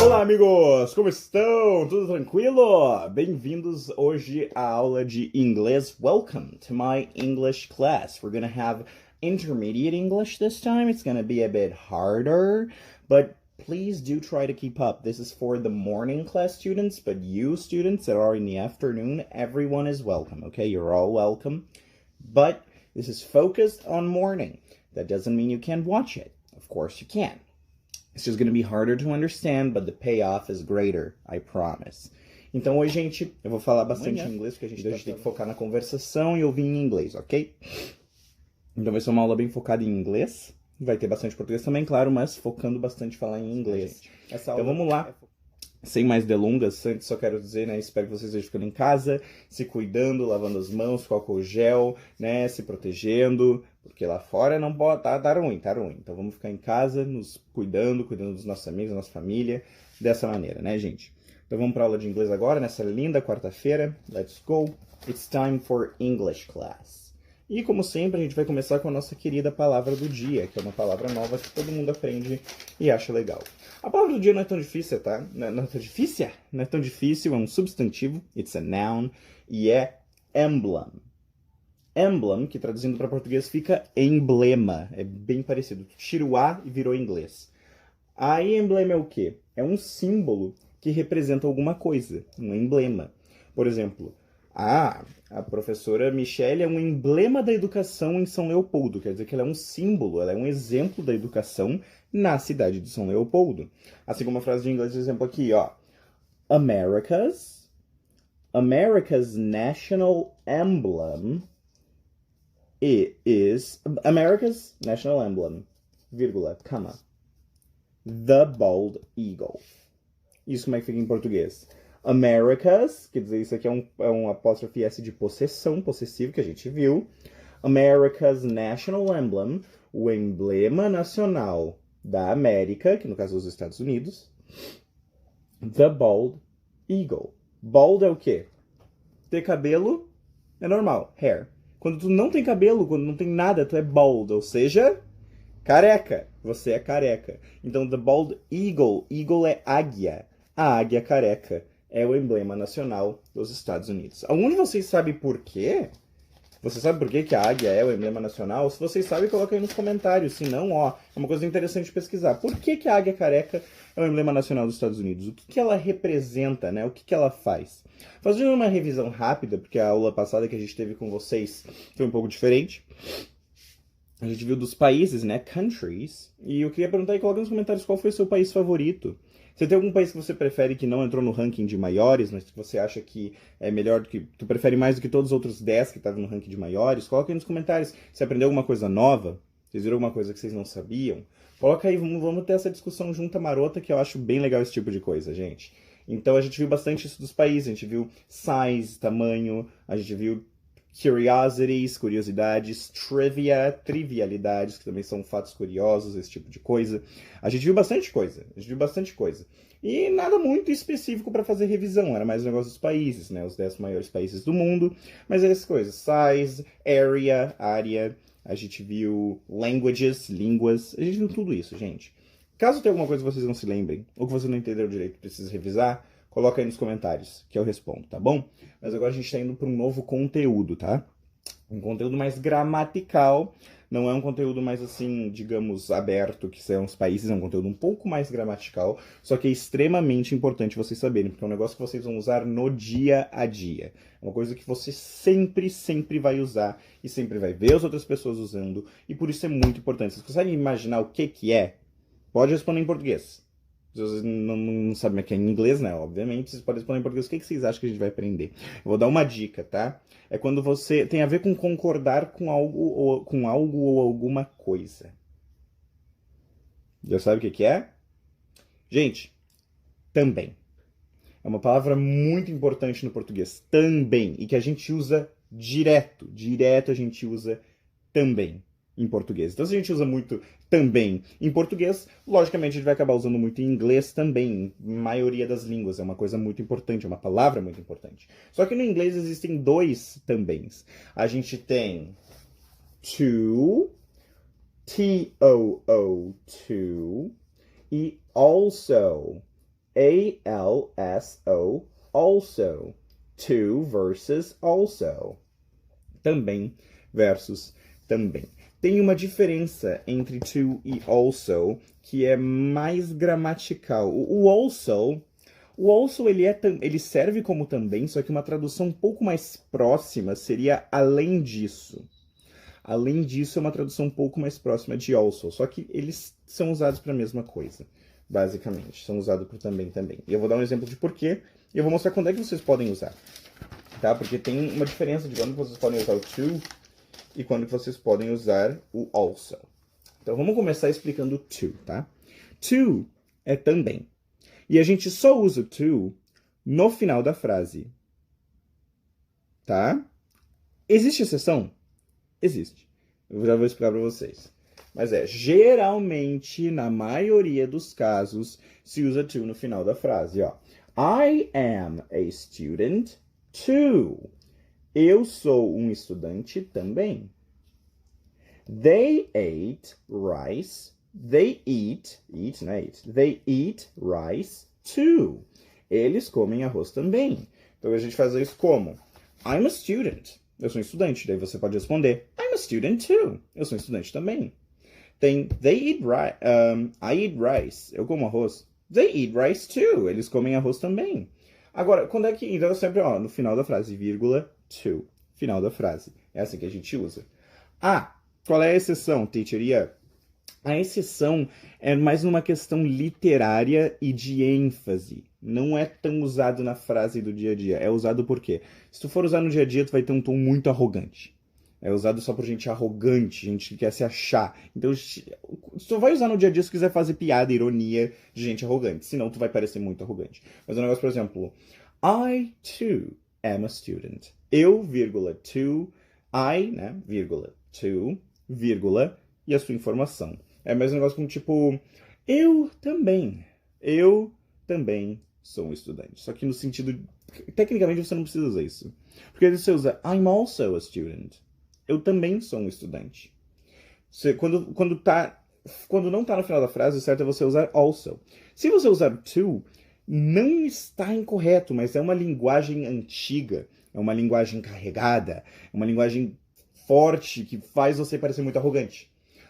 Olá, amigos! Como estão? Tudo tranquilo? Bem-vindos hoje à aula de inglês. Welcome to my English class. We're gonna have intermediate English this time. It's gonna be a bit harder, but please do try to keep up. This is for the morning class students, but you students that are in the afternoon, everyone is welcome, okay? You're all welcome. But this is focused on morning. That doesn't mean you can't watch it. Of course you can. It's just going to be harder to understand, but the payoff is greater, I promise. Então hoje, gente, eu vou falar bastante em inglês, porque a gente tem que focar na conversação e ouvir em inglês, ok? Então vai ser uma aula bem focada em inglês. Vai ter bastante português também, claro, mas focando bastante em falar em inglês. Então vamos lá. Sem mais delongas, antes só quero dizer, né, espero que vocês estejam ficando em casa, se cuidando, lavando as mãos com álcool gel, né, se protegendo, porque lá fora não pode, tá ruim. Então vamos ficar em casa, nos cuidando dos nossos amigos, da nossa família, dessa maneira, né, gente? Então vamos para a aula de inglês agora, nessa linda quarta-feira. Let's go. It's time for English class. E como sempre, a gente vai começar com a nossa querida palavra do dia, que é uma palavra nova que todo mundo aprende e acha legal. A palavra do dia não é tão difícil, tá? Não é tão difícil? Não é tão difícil, é um substantivo, it's a noun, e é emblem. Emblem, que traduzindo para português fica emblema, é bem parecido. Tira o A e virou inglês. Aí emblema é o quê? É um símbolo que representa alguma coisa, um emblema. Por exemplo, a professora Michelle é um emblema da educação em São Leopoldo. Quer dizer que ela é um símbolo, ela é um exemplo da educação na cidade de São Leopoldo. Assim como a frase de inglês, de exemplo aqui, ó. America's national emblem is... America's national emblem, vírgula, comma, the bald eagle. Isso como é que fica em português? America's, quer dizer, isso aqui é um apóstrofe S de possessão, possessivo, que a gente viu. America's national emblem, o emblema nacional da América, que no caso é os Estados Unidos. The bald eagle. Bald é o quê? Ter cabelo é normal, hair. Quando tu não tem cabelo, quando não tem nada, tu é bald, ou seja, careca. Você é careca. Então, the bald eagle. Eagle é águia. A águia careca é o emblema nacional dos Estados Unidos. Algum de vocês sabe por quê? Você sabe por que a águia é o emblema nacional? Se vocês sabem, coloca aí nos comentários. Se não, ó, é uma coisa interessante de pesquisar. Por que a águia careca é o emblema nacional dos Estados Unidos? O que ela representa, né? O que ela faz? Fazendo uma revisão rápida, porque a aula passada que a gente teve com vocês foi um pouco diferente. A gente viu dos países, né? Countries. E eu queria perguntar aí, coloca nos comentários qual foi o seu país favorito. Você tem algum país que você prefere que não entrou no ranking de maiores, mas que você acha que é melhor do que... Tu prefere mais do que todos os outros 10 que estavam no ranking de maiores? Coloca aí nos comentários. Se aprendeu alguma coisa nova, vocês viram alguma coisa que vocês não sabiam? Coloca aí, vamos ter essa discussão junta marota, que eu acho bem legal esse tipo de coisa, gente. Então a gente viu bastante isso dos países. A gente viu size, tamanho, a gente viu curiosities, curiosidades, trivia, trivialidades, que também são fatos curiosos, esse tipo de coisa. A gente viu bastante coisa. E nada muito específico para fazer revisão, era mais o negócio dos países, né? Os 10 maiores países do mundo, mas é essas coisas. Size, area, área, a gente viu languages, línguas, a gente viu tudo isso, gente. Caso tenha alguma coisa que vocês não se lembrem, ou que você não entendeu direito e precisa revisar, coloca aí nos comentários, que eu respondo, tá bom? Mas agora a gente tá indo para um novo conteúdo, tá? Um conteúdo mais gramatical, não é um conteúdo mais assim, digamos, aberto, que são os países, é um conteúdo um pouco mais gramatical, só que é extremamente importante vocês saberem, porque é um negócio que vocês vão usar no dia a dia. É uma coisa que você sempre vai usar e sempre vai ver as outras pessoas usando, e por isso é muito importante. Vocês conseguem imaginar o que é? Pode responder em português. Se vocês não sabem o que é em inglês, né? Obviamente, vocês podem responder em português. O que vocês acham que a gente vai aprender? Eu vou dar uma dica, tá? É quando você... Tem a ver com concordar com algo ou alguma coisa. Já sabe o que é? Gente, também. É uma palavra muito importante no português. Também. E que a gente usa direto. Direto a gente usa também em português. Então, se a gente usa muito também em português, logicamente a gente vai acabar usando muito em inglês também, em maioria das línguas. É uma coisa muito importante, é uma palavra muito importante. Só que no inglês existem dois tambéms. A gente tem to, T-O-O, to, e also, A-L-S-O, also. To versus also. Também versus também. Tem uma diferença entre to e also, que é mais gramatical. O also ele serve como também, só que uma tradução um pouco mais próxima seria além disso. Além disso, é uma tradução um pouco mais próxima de also, só que eles são usados para a mesma coisa, basicamente. São usados por também. E eu vou dar um exemplo de porquê, e eu vou mostrar quando é que vocês podem usar. Tá? Porque tem uma diferença de quando vocês podem usar o to e quando vocês podem usar o also. Então, vamos começar explicando o to, tá? To é também. E a gente só usa o to no final da frase. Tá? Existe exceção? Existe. Eu já vou explicar para vocês. Mas geralmente, na maioria dos casos, se usa to no final da frase, ó. I am a student too. Eu sou um estudante também. They ate rice. They eat, não é eat. They eat rice too. Eles comem arroz também. Então a gente faz isso como? I'm a student. Eu sou um estudante. Daí você pode responder, I'm a student too. Eu sou um estudante também. Tem, they eat rice. I eat rice. Eu como arroz. They eat rice too. Eles comem arroz também. Agora, quando é que... Então, sempre, ó, no final da frase, vírgula, to. Final da frase. É assim que a gente usa. Qual é a exceção, teacher? A exceção é mais numa questão literária e de ênfase. Não é tão usado na frase do dia a dia. É usado por quê? Se tu for usar no dia a dia, tu vai ter um tom muito arrogante. É usado só por gente arrogante, gente que quer se achar. Então, tu vai usar no dia a dia se tu quiser fazer piada, ironia de gente arrogante. Senão, tu vai parecer muito arrogante. Mas o negócio, por exemplo, I, too, am a student. Eu, vírgula, too, I, né, vírgula, too, vírgula, e a sua informação. É mais um negócio como tipo, eu também sou um estudante. Só que no sentido, tecnicamente você não precisa usar isso. Porque você usa, I'm also a student. Eu também sou um estudante. Você, quando não tá no final da frase, o certo é você usar also. Se você usar to, não está incorreto, mas é uma linguagem antiga, é uma linguagem carregada, é uma linguagem forte que faz você parecer muito arrogante.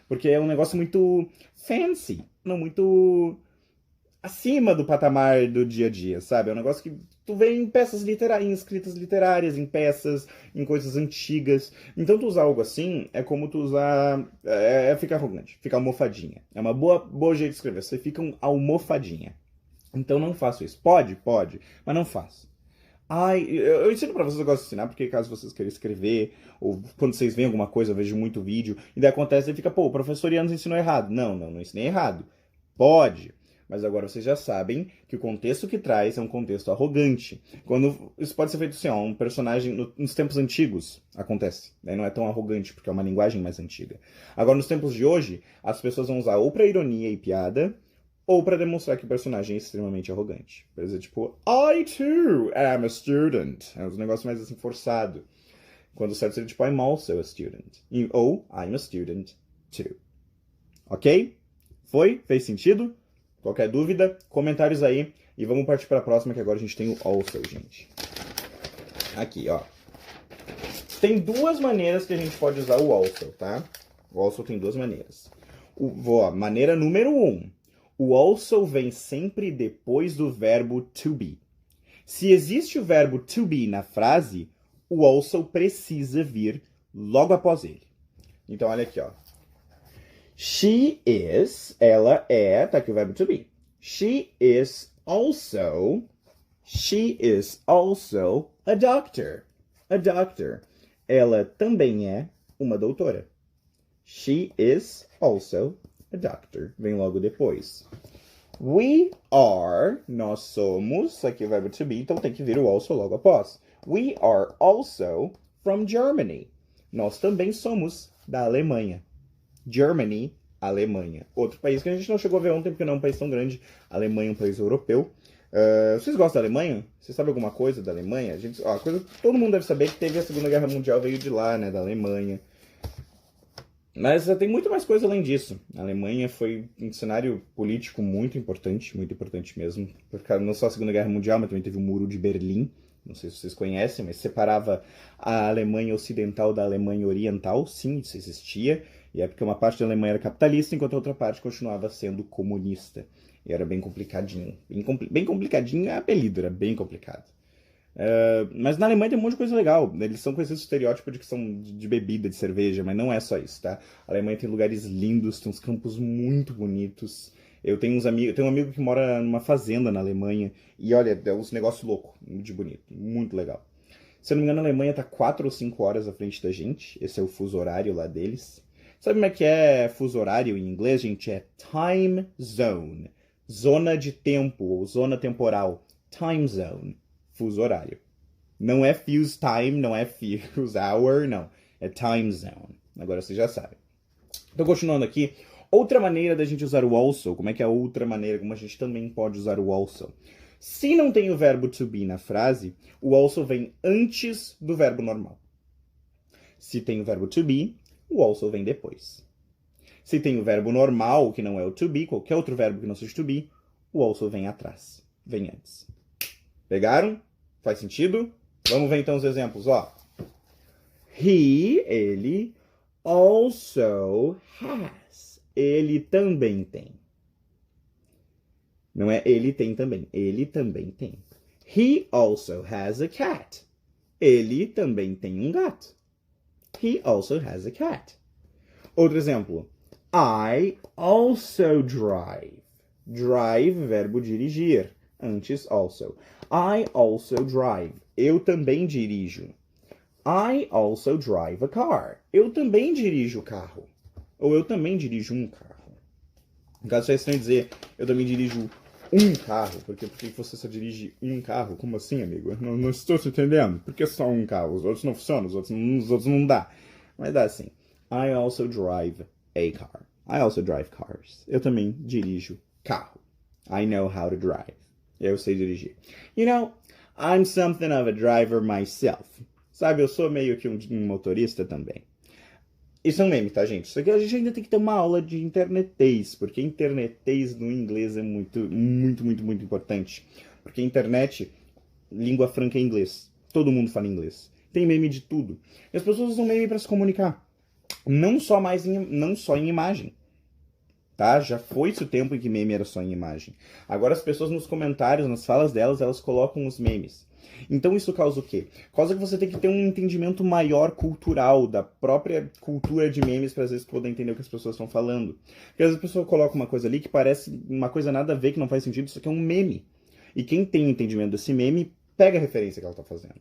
Porque é um negócio muito fancy, não muito acima do patamar do dia a dia, sabe? É um negócio que tu vê em peças literárias, em escritas literárias, em peças, em coisas antigas. Então tu usar algo assim é como tu usar... fica arrogante, fica almofadinha. É uma boa jeito de escrever, você fica almofadinha. Então não faço isso. Pode, mas não faço. Eu ensino pra vocês, eu gosto de ensinar, porque caso vocês queiram escrever, ou quando vocês veem alguma coisa, eu vejo muito vídeo, e daí acontece e fica, o professor Ian nos ensinou errado. Não ensinei errado. Pode. Mas agora vocês já sabem que o contexto que traz é um contexto arrogante. Isso pode ser feito assim, ó, um personagem nos tempos antigos acontece. Daí não é tão arrogante, porque é uma linguagem mais antiga. Agora, nos tempos de hoje, as pessoas vão usar ou pra ironia e piada, ou para demonstrar que o personagem é extremamente arrogante. Por exemplo, tipo, I too am a student. É um negócio mais assim, forçado. Quando o certo seria tipo, I'm also a student. Ou, I'm a student too. Ok? Foi? Fez sentido? Qualquer dúvida? Comentários aí. E vamos partir para a próxima, que agora a gente tem o also, gente. Aqui, ó. Tem duas maneiras que a gente pode usar o also, tá? O also tem duas maneiras. Maneira número 1. O also vem sempre depois do verbo to be. Se existe o verbo to be na frase, o also precisa vir logo após ele. Então, olha aqui, ó. She is, ela é, tá aqui o verbo to be. She is also a doctor. A doctor. Ela também é uma doutora. She is also a doctor. Vem logo depois. We are, nós somos, aqui o verbo to be, então tem que vir o also logo após. We are also from Germany. Nós também somos da Alemanha. Germany, Alemanha. Outro país que a gente não chegou a ver ontem, porque não é um país tão grande. Alemanha é um país europeu. Vocês gostam da Alemanha? Vocês sabem alguma coisa da Alemanha? Todo mundo deve saber que teve a Segunda Guerra Mundial, veio de lá, né, da Alemanha. Mas tem muito mais coisa além disso. A Alemanha foi um cenário político muito importante mesmo. Porque não só a Segunda Guerra Mundial, mas também teve o Muro de Berlim. Não sei se vocês conhecem, mas separava a Alemanha Ocidental da Alemanha Oriental. Sim, isso existia. E é porque uma parte da Alemanha era capitalista, enquanto a outra parte continuava sendo comunista. E era bem complicadinho. Bem complicadinho é apelido, era bem complicado. Mas na Alemanha tem um monte de coisa legal. Eles são conhecidos estereótipo de que são de bebida, de cerveja, mas não é só isso, tá? A Alemanha tem lugares lindos, tem uns campos muito bonitos. Eu tenho tenho um amigo que mora numa fazenda na Alemanha e olha, é uns negócios loucos, de bonito, muito legal. Se eu não me engano, a Alemanha tá 4 ou 5 horas à frente da gente. Esse é o fuso horário lá deles. Sabe como é que é fuso horário em inglês, gente? É time zone. Zona de tempo, ou zona temporal. Time zone. Fuso horário. Não é fuse time, não é fuse hour, não. É time zone. Agora vocês já sabem. Então, continuando aqui. Outra maneira da gente usar o also. Como é que é a outra maneira como a gente também pode usar o also? Se não tem o verbo to be na frase, o also vem antes do verbo normal. Se tem o verbo to be, o also vem depois. Se tem o verbo normal, que não é o to be, qualquer outro verbo que não seja to be, o also vem atrás, vem antes. Pegaram? Faz sentido? Vamos ver então os exemplos, ó. Ele, also has. Ele também tem. Não é ele tem também, ele também tem. He also has a cat. Ele também tem um gato. He also has a cat. Outro exemplo. I also drive. Drive, verbo dirigir. Antes also. I also drive. Eu também dirijo. I also drive a car. Eu também dirijo o carro. Ou eu também dirijo um carro. No caso, é estranho dizer eu também dirijo um carro. Porque você só dirige um carro? Como assim, amigo? Não estou te entendendo. Por que só um carro? Os outros não funcionam, os outros não dá. Mas dá assim. I also drive a car. I also drive cars. Eu também dirijo carro. I know how to drive. Eu sei dirigir. You know, I'm something of a driver myself. Sabe, eu sou meio que um motorista também. Isso é um meme, tá, gente? Isso aqui a gente ainda tem que ter uma aula de internetês, porque internetês no inglês é muito importante. Porque internet, língua franca é inglês. Todo mundo fala inglês. Tem meme de tudo. E as pessoas usam meme para se comunicar. Não só em imagem. Tá? Já foi-se o tempo em que meme era só em imagem. Agora as pessoas nos comentários, nas falas delas, elas colocam os memes. Então isso causa o quê? Causa que você tem que ter um entendimento maior cultural, da própria cultura de memes, para às vezes poder entender o que as pessoas estão falando. Porque às vezes a pessoa coloca uma coisa ali que parece uma coisa nada a ver, que não faz sentido, isso aqui é um meme. E quem tem entendimento desse meme, pega a referência que ela está fazendo.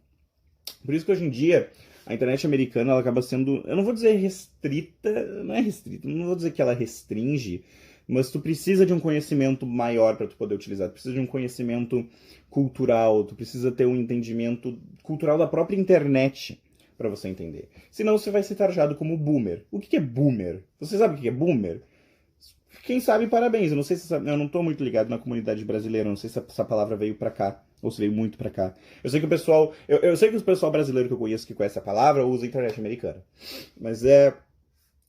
Por isso que hoje em dia, a internet americana ela acaba sendo, eu não vou dizer restrita, não vou dizer que ela restringe, mas tu precisa de um conhecimento maior para tu poder utilizar, tu precisa de um conhecimento cultural, tu precisa ter um entendimento cultural da própria internet para você entender. Senão você vai ser tarjado como boomer. O que é boomer? Você sabe o que é boomer? Quem sabe, parabéns. Eu não sei se eu não tô muito ligado na comunidade brasileira, eu não sei se essa palavra veio pra cá, ou se veio muito pra cá. Eu sei que o pessoal, eu sei que o pessoal brasileiro que eu conheço que conhece a palavra usa a internet americana. Mas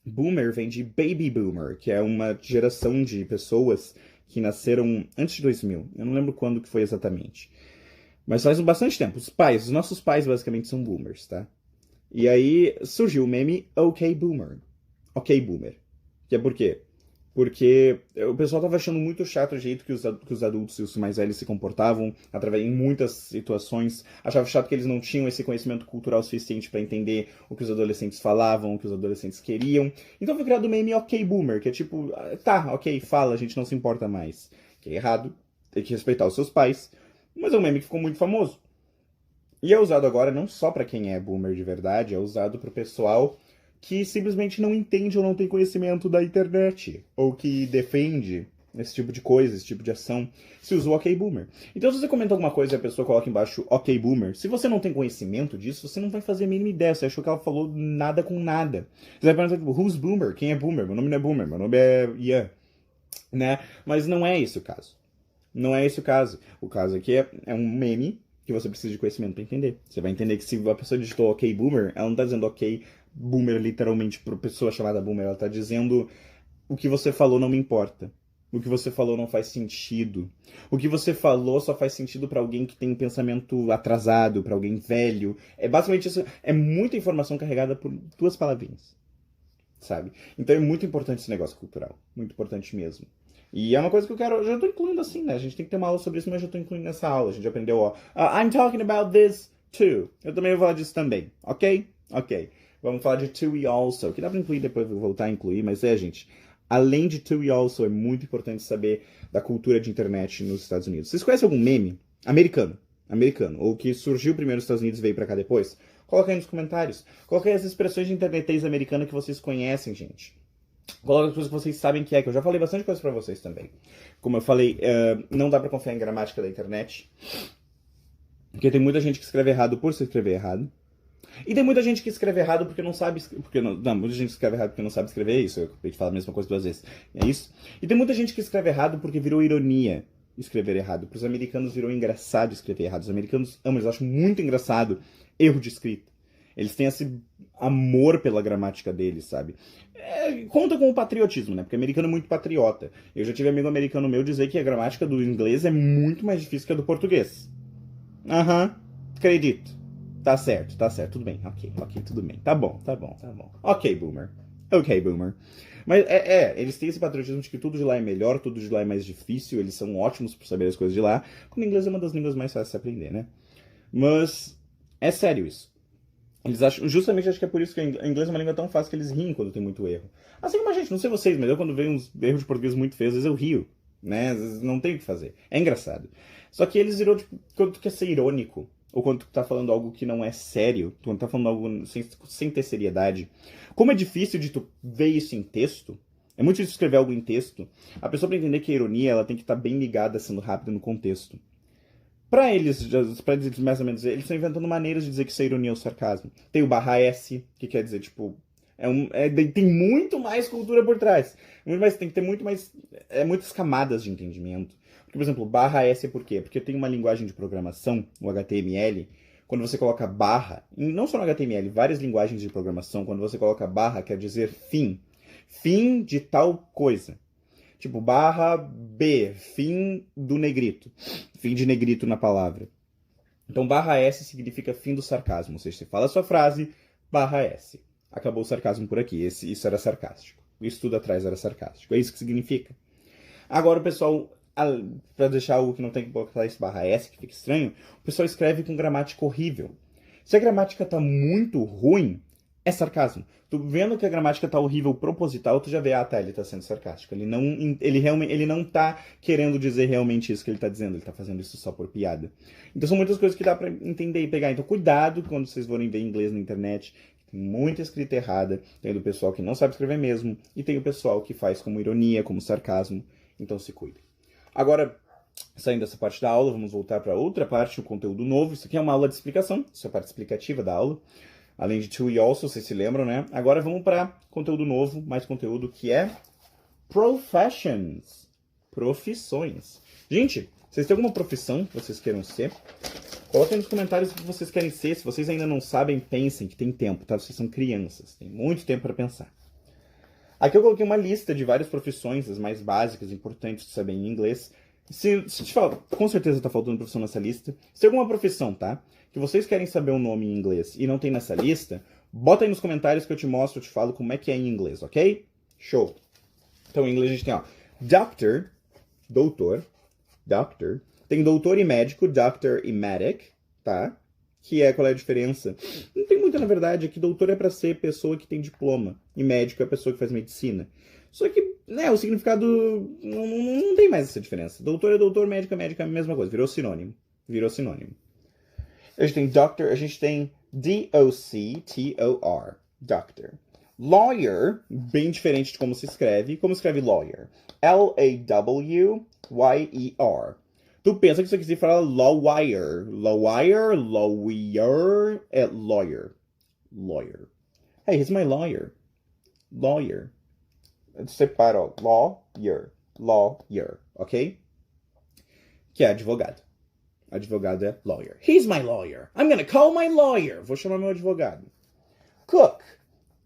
boomer vem de baby boomer, que é uma geração de pessoas que nasceram antes de 2000. Eu não lembro quando que foi exatamente. Mas faz bastante tempo. Os nossos pais basicamente são boomers, tá? E aí surgiu o meme OK Boomer. OK Boomer. Que é por quê? Porque o pessoal tava achando muito chato o jeito que os adultos e os mais velhos se comportavam em muitas situações. Achava chato que eles não tinham esse conhecimento cultural suficiente para entender o que os adolescentes falavam, o que os adolescentes queriam. Então foi criado o meme OK Boomer, que é tipo, tá, ok, fala, a gente não se importa mais. Que é errado, tem que respeitar os seus pais. Mas é um meme que ficou muito famoso. E é usado agora não só para quem é boomer de verdade, é usado pro pessoal que simplesmente não entende ou não tem conhecimento da internet, ou que defende esse tipo de coisa, esse tipo de ação, se usa o OK Boomer. Então, se você comenta alguma coisa e a pessoa coloca embaixo OK Boomer, se você não tem conhecimento disso, você não vai fazer a mínima ideia, você achou que ela falou nada com nada. Você vai perguntar, tipo, who's Boomer? Quem é Boomer? Meu nome não é Boomer, meu nome é Ian. Né? Mas não é esse o caso. Não é esse o caso. O caso aqui é um meme que você precisa de conhecimento para entender. Você vai entender que se a pessoa digitou OK Boomer, ela não tá dizendo OK boomer, literalmente, para pessoa chamada boomer. Ela tá dizendo: o que você falou não me importa. O que você falou não faz sentido. O que você falou só faz sentido para alguém que tem um pensamento atrasado, para alguém velho. É basicamente isso. É muita informação carregada por 2 palavrinhas, sabe? Então é muito importante esse negócio cultural. Muito importante mesmo. E é uma coisa que eu quero... Eu já tô incluindo assim, né? A gente tem que ter uma aula sobre isso, mas eu já tô incluindo nessa aula. A gente aprendeu, ó... I'm talking about this too. Eu também vou falar disso também, ok? Ok. Vamos falar de to e also, que dá pra incluir depois, vou voltar a incluir, mas gente... Além de to e also, é muito importante saber da cultura de internet nos Estados Unidos. Vocês conhecem algum meme americano? Americano. Ou que surgiu primeiro nos Estados Unidos e veio pra cá depois? Coloca aí nos comentários. Coloca aí as expressões de internetês americana que vocês conhecem, gente. Coloca as coisas que vocês sabem que é, que eu já falei bastante coisa pra vocês também. Como eu falei, não dá pra confiar em gramática da internet. Porque tem muita gente que escreve errado por se escrever errado. E tem muita gente que escreve errado porque não sabe... muita gente que escreve errado porque não sabe escrever isso. Eu acabei de falar a mesma coisa 2 vezes. É isso? E tem muita gente que escreve errado porque virou ironia escrever errado. Para os americanos virou engraçado escrever errado. Os americanos amam, eles acham muito engraçado erro de escrita. Eles têm esse amor pela gramática deles, sabe? Conta com o patriotismo, né? Porque americano é muito patriota. Eu já tive amigo americano meu dizer que a gramática do inglês é muito mais difícil que a do português. Acredito. Tá certo, tudo bem. Ok, tudo bem. Tá bom. Ok, boomer. Mas eles têm esse patriotismo de que tudo de lá é melhor, tudo de lá é mais difícil, eles são ótimos por saber as coisas de lá, quando o inglês é uma das línguas mais fáceis de aprender, né? Mas é sério isso. Eles acham, justamente acho que é por isso que o inglês é uma língua tão fácil que eles riem quando tem muito erro. Assim como a gente, não sei vocês, mas eu quando vejo uns erros de português muito feios, às vezes eu rio, né? Às vezes não tem o que fazer. É engraçado. Só que eles viram, tipo, quando tu quer ser irônico, ou quando tu tá falando algo que não é sério, quando tu tá falando algo sem ter seriedade. Como é difícil de tu ver isso em texto, é muito difícil escrever algo em texto, a pessoa pra entender que a ironia, ela tem que estar bem ligada, sendo rápida no contexto. Pra eles mais ou menos, eles estão inventando maneiras de dizer que isso é ironia ou sarcasmo. Tem o barra S, que quer dizer, tipo, tem muito mais cultura por trás. Tem que ter muitas camadas de entendimento. Porque, por exemplo, barra S é por quê? Porque tem uma linguagem de programação, o HTML, quando você coloca barra, e não só no HTML, várias linguagens de programação, quando você coloca barra, quer dizer fim. Fim de tal coisa. Tipo, barra B, fim do negrito. Fim de negrito na palavra. Então, barra S significa fim do sarcasmo. Ou seja, você fala a sua frase, barra S. Acabou o sarcasmo por aqui. Isso era sarcástico. Isso tudo atrás era sarcástico. É isso que significa. Agora, o pessoal, para deixar algo que não tem que botar esse barra S, que fica estranho, o pessoal escreve com gramática horrível. Se a gramática tá muito ruim, é sarcasmo. Tu vendo que a gramática tá horrível proposital, tu já vê, ele tá sendo sarcástico. Ele não tá querendo dizer realmente isso que ele tá dizendo, ele tá fazendo isso só por piada. Então são muitas coisas que dá pra entender e pegar. Então cuidado quando vocês forem ver inglês na internet. Tem muita escrita errada, tem do pessoal que não sabe escrever mesmo, e tem o pessoal que faz como ironia, como sarcasmo. Então se cuidem. Agora, saindo dessa parte da aula, vamos voltar para outra parte, o conteúdo novo. Isso aqui é uma aula de explicação, isso é a parte explicativa da aula. Além de to e also, vocês se lembram, né? Agora vamos para conteúdo novo, mais conteúdo que é professions. Profissões. Gente, vocês têm alguma profissão que vocês queiram ser? Coloquem nos comentários o que vocês querem ser. Se vocês ainda não sabem, pensem que tem tempo, tá? Vocês são crianças, tem muito tempo para pensar. Aqui eu coloquei uma lista de várias profissões, as mais básicas, importantes de saber em inglês. Se te falar, com certeza tá faltando profissão nessa lista. Se tem alguma profissão, tá? Que vocês querem saber o nome em inglês e não tem nessa lista, bota aí nos comentários que eu te mostro, eu te falo como é que é em inglês, ok? Show! Então em inglês a gente tem, ó, doctor, doutor, doctor. Tem doutor e médico, doctor e medic, tá? Qual é a diferença? Não tem muita, na verdade, é que doutor é pra ser pessoa que tem diploma e médico é pessoa que faz medicina. Só que, né, o significado não tem mais essa diferença. Doutor é doutor, médico é médico, é a mesma coisa, virou sinônimo. A gente tem doctor, a gente tem D-O-C-T-O-R, doctor. Lawyer, bem diferente de como se escreve. Como escreve lawyer? L-A-W-Y-E-R. Tu pensa que isso aqui se fala lawyer. É lawyer. Hey, he's my lawyer. Separa, ó. Lawyer, ok? Que é advogado. Advogado é lawyer. He's my lawyer. I'm gonna call my lawyer. Vou chamar meu advogado. Cook.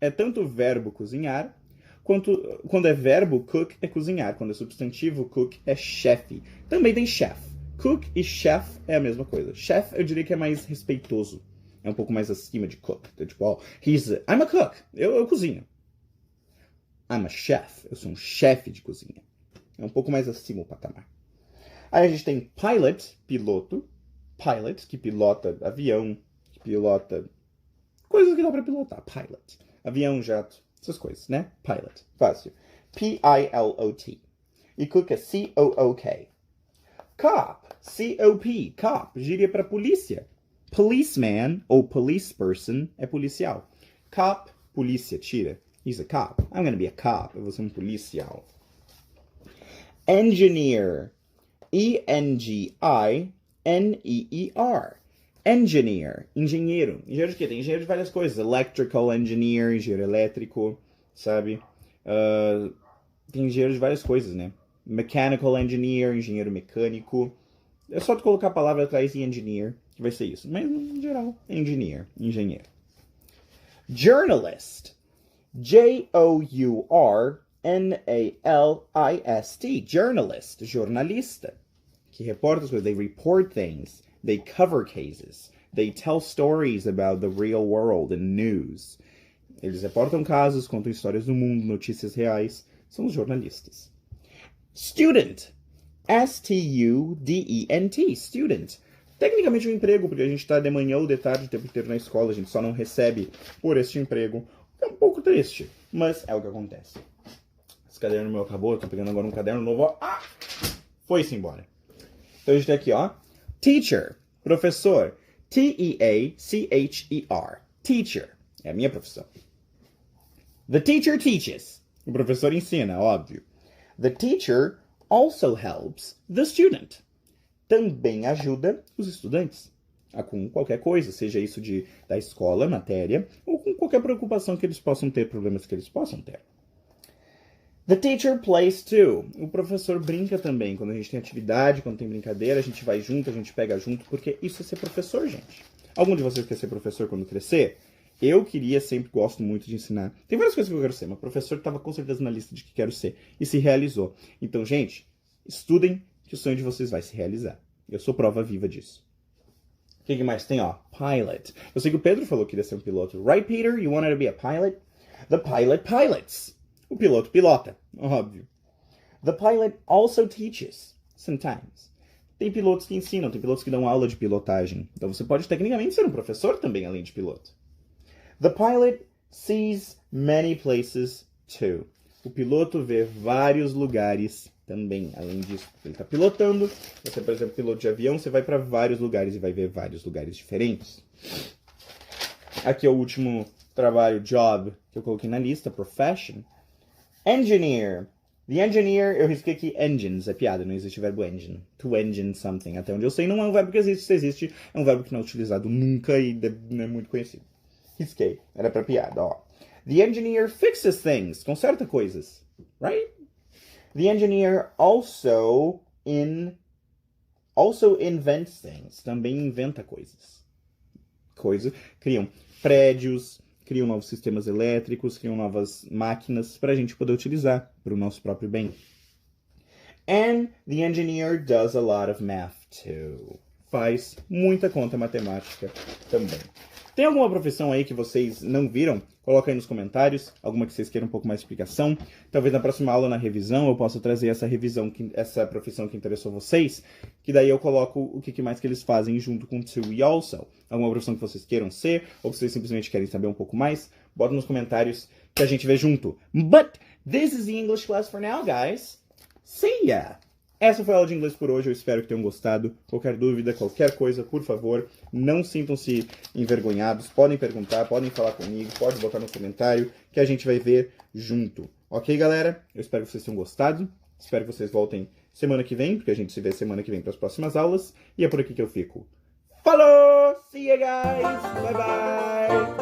é tanto o verbo cozinhar, quanto quando é verbo, cook é cozinhar. Quando é substantivo, cook é chefe. Também tem chef. Cook e chef é a mesma coisa. Chef eu diria que é mais respeitoso. É um pouco mais acima de cook. Então, tipo, I'm a cook. Eu cozinho. I'm a chef. Eu sou um chefe de cozinha. É um pouco mais acima o patamar. Aí a gente tem pilot, piloto. Pilot, que pilota avião, que pilota coisas que dá pra pilotar. Pilot. Avião, jato, essas coisas, né? Pilot. Fácil. P-I-L-O-T. E cook é C-O-O-K. Cop. C-O-P. Cop. Gíria pra polícia. Policeman ou police person é policial. Cop, polícia, tira. He's a cop. I'm gonna be a cop. Eu vou ser um policial. Engineer. E-N-G-I-N-E-E-R. Engineer. Engenheiro. Engenheiro de quê? Tem engenheiro de várias coisas. Electrical engineer, engenheiro elétrico, sabe? Tem engenheiro de várias coisas, né? Mechanical engineer, engenheiro mecânico. É só tu colocar a palavra atrás de engineer, que vai ser isso. Mas, em geral, engineer, engenheiro. Journalist. J-O-U-R-N-A-L-I-S-T. Journalist. Jornalista. Que reporta as coisas. They report things. They cover cases. They tell stories about the real world and news. Eles reportam casos, contam histórias do mundo, notícias reais. São os jornalistas. Student. S-T-U-D-E-N-T. Student. Tecnicamente um emprego, porque a gente está de manhã ou de tarde o tempo inteiro na escola. A gente só não recebe por este emprego. É um pouco triste, mas é o que acontece. Esse caderno meu acabou, eu tô pegando agora um caderno novo. Foi-se embora. Então a gente tem aqui, ó. Teacher. Professor. T-E-A-C-H-E-R. Teacher. É a minha profissão. The teacher teaches. O professor ensina, óbvio. The teacher also helps the student. Também ajuda os estudantes com qualquer coisa, seja isso da escola, matéria, ou com qualquer preocupação que eles possam ter, problemas que eles possam ter. The teacher plays too. O professor brinca também. Quando a gente tem atividade, quando tem brincadeira, a gente vai junto, a gente pega junto, porque isso é ser professor, gente. Algum de vocês quer ser professor quando crescer? Eu sempre gosto muito de ensinar. Tem várias coisas que eu quero ser, mas professor estava com certeza na lista de que quero ser. E se realizou. Então, gente, estudem que o sonho de vocês vai se realizar. Eu sou prova viva disso. O que mais tem, ó? Pilot. Eu sei que o Pedro falou que queria ser um piloto. Right, Peter? You wanted to be a pilot? The pilot pilots. O piloto pilota, óbvio. The pilot also teaches, sometimes. Tem pilotos que ensinam, tem pilotos que dão aula de pilotagem. Então você pode tecnicamente ser um professor também, além de piloto. The pilot sees many places too. O piloto vê vários lugares também, além disso. Ele está pilotando, você, por exemplo, piloto de avião, você vai para vários lugares e vai ver vários lugares diferentes. Aqui é o último trabalho, job, que eu coloquei na lista, profession. Engineer. The engineer, eu risquei aqui engines, é piada, não existe o verbo engine. To engine something. Até onde eu sei, não é um verbo que existe. Se existe, é um verbo que não é utilizado nunca e não é muito conhecido. Risquei, era pra piada, ó. The engineer fixes things, conserta coisas, right? The engineer also invents things, também inventa coisas. Criam prédios, criam novos sistemas elétricos, criam novas máquinas para a gente poder utilizar para o nosso próprio bem. And the engineer does a lot of math too. Faz muita conta matemática também. Tem alguma profissão aí que vocês não viram? Coloca aí nos comentários, alguma que vocês queiram um pouco mais de explicação. Talvez na próxima aula, na revisão, eu possa trazer essa profissão que interessou vocês, que daí eu coloco o que mais que eles fazem junto com to e also. Alguma profissão que vocês queiram ser, ou que vocês simplesmente querem saber um pouco mais, bota nos comentários que a gente vê junto. But this is the English class for now, guys. See ya! Essa foi a aula de inglês por hoje, eu espero que tenham gostado. Qualquer dúvida, qualquer coisa, por favor, não sintam-se envergonhados. Podem perguntar, podem falar comigo, pode botar no comentário, que a gente vai ver junto. Ok, galera? Eu espero que vocês tenham gostado. Espero que vocês voltem semana que vem, porque a gente se vê semana que vem para as próximas aulas. E é por aqui que eu fico. Falou! See you guys! Bye, bye!